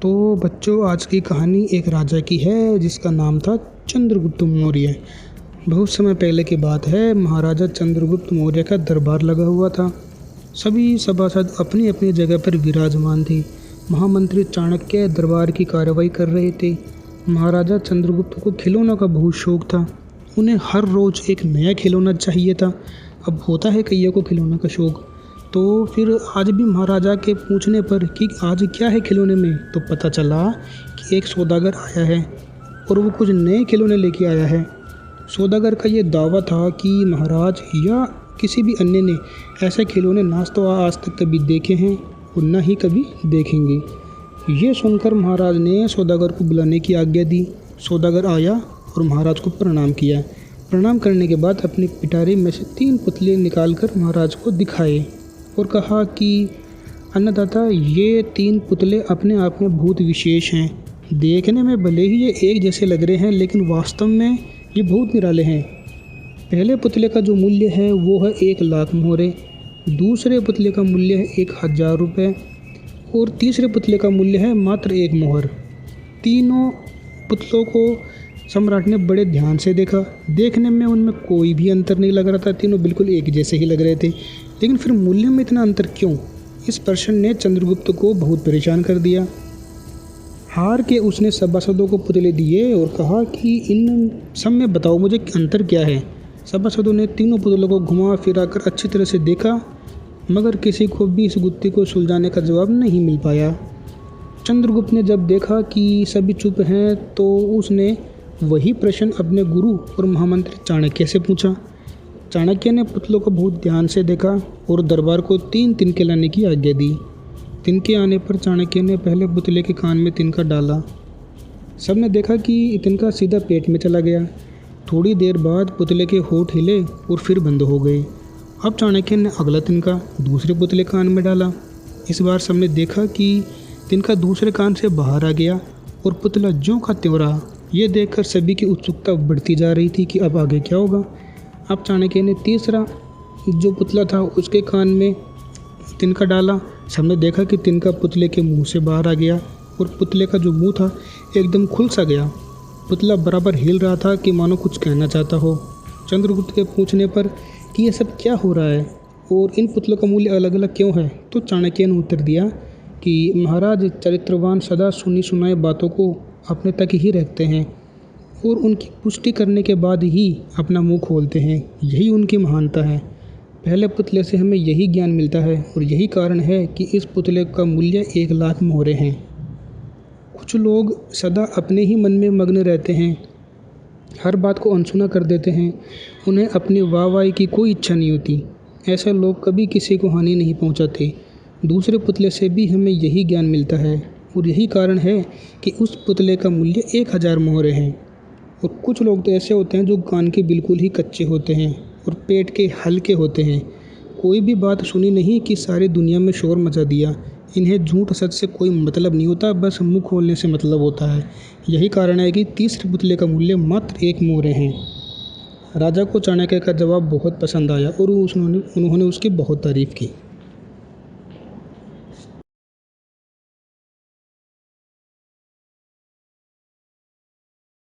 तो बच्चों, आज की कहानी एक राजा की है जिसका नाम था चंद्रगुप्त मौर्य। बहुत समय पहले की बात है। महाराजा चंद्रगुप्त मौर्य का दरबार लगा हुआ था। सभी सभासद अपनी अपनी जगह पर विराजमान थे। महामंत्री चाणक्य दरबार की कार्रवाई कर रहे थे। महाराजा चंद्रगुप्त को खिलौनों का बहुत शौक था। उन्हें हर रोज़ एक नया खिलौना चाहिए था। अब होता है कईयों को खिलौने का शौक। तो फिर आज भी महाराजा के पूछने पर कि आज क्या है खिलौने में, तो पता चला कि एक सौदागर आया है और वो कुछ नए खिलौने लेके आया है। सौदागर का ये दावा था कि महाराज या किसी भी अन्य ने ऐसे खिलौने ना तो आज तक कभी देखे हैं और ना ही कभी देखेंगे। ये सुनकर महाराज ने सौदागर को बुलाने की आज्ञा दी। सौदागर आया और महाराज को प्रणाम किया। प्रणाम करने के बाद अपनी पिटारी में से 3 पुतले निकालकर महाराज को दिखाए और कहा कि अन्नदाता, ये 3 पुतले अपने आप में बहुत विशेष हैं। देखने में भले ही ये एक जैसे लग रहे हैं, लेकिन वास्तव में ये बहुत निराले हैं। पहले पुतले का जो मूल्य है वो है 1 लाख मोहरे, दूसरे पुतले का मूल्य है 1000 रुपये और तीसरे पुतले का मूल्य है मात्र 1 मोहर। तीनों पुतलों को सम्राट ने बड़े ध्यान से देखा। देखने में उनमें कोई भी अंतर नहीं लग रहा था। तीनों बिल्कुल एक जैसे ही लग रहे थे, लेकिन फिर मूल्य में इतना अंतर क्यों? इस प्रश्न ने चंद्रगुप्त को बहुत परेशान कर दिया। हार के उसने सभासदों को पुतले दिए और कहा कि इन सब में बताओ मुझे अंतर क्या है। सभासदों ने तीनों पुतलों को घुमा फिरा कर अच्छी तरह से देखा, मगर किसी को भी इस गुत्थी को सुलझाने का जवाब नहीं मिल पाया। चंद्रगुप्त ने जब देखा कि सभी चुप हैं तो उसने वही प्रश्न अपने गुरु और महामंत्री चाणक्य से पूछा। चाणक्य ने पुतलों को बहुत ध्यान से देखा और दरबार को 3 तिनके लाने की आज्ञा दी। तिनके आने पर चाणक्य ने पहले पुतले के कान में तिनका डाला। सबने देखा कि तिनका सीधा पेट में चला गया। थोड़ी देर बाद पुतले के होंठ हिले और फिर बंद हो गए। अब चाणक्य ने अगला तिनका दूसरे पुतले कान में डाला। इस बार सबने देखा कि तिनका दूसरे कान से बाहर आ गया और पुतला ज्यों का त्यों रहा। ये देखकर सभी की उत्सुकता बढ़ती जा रही थी कि अब आगे क्या होगा। अब चाणक्य ने तीसरा जो पुतला था उसके कान में तिनका डाला। सबने देखा कि तिनका पुतले के मुंह से बाहर आ गया और पुतले का जो मुंह था एकदम खुल सा गया। पुतला बराबर हिल रहा था कि मानो कुछ कहना चाहता हो। चंद्रगुप्त के पूछने पर कि ये सब क्या हो रहा है और इन पुतलों का मूल्य अलग अलग क्यों है, तो चाणक्य ने उत्तर दिया कि महाराज चरित्रवान सदा सुनी सुनाई बातों को अपने तक ही रखते हैं और उनकी पुष्टि करने के बाद ही अपना मुंह खोलते हैं। यही उनकी महानता है। पहले पुतले से हमें यही ज्ञान मिलता है और यही कारण है कि इस पुतले का मूल्य 1 लाख मोहरे हैं। कुछ लोग सदा अपने ही मन में मग्न रहते हैं, हर बात को अनसुना कर देते हैं। उन्हें अपनी वाहवाही की कोई इच्छा नहीं होती। ऐसे लोग कभी किसी को हानि नहीं पहुंचाते। दूसरे पुतले से भी हमें यही ज्ञान मिलता है और यही कारण है कि उस पुतले का मूल्य 1000 मोहरे हैं। और कुछ लोग तो ऐसे होते हैं जो कान के बिल्कुल ही कच्चे होते हैं और पेट के हल्के होते हैं। कोई भी बात सुनी नहीं कि सारी दुनिया में शोर मचा दिया। इन्हें झूठ सच से कोई मतलब नहीं होता, बस मुंह खोलने से मतलब होता है। यही कारण है कि तीसरे पुतले का मूल्य मात्र 1 मोहरे हैं। राजा को चाणक्य का जवाब बहुत पसंद आया और उन्होंने उसकी बहुत तारीफ़ की।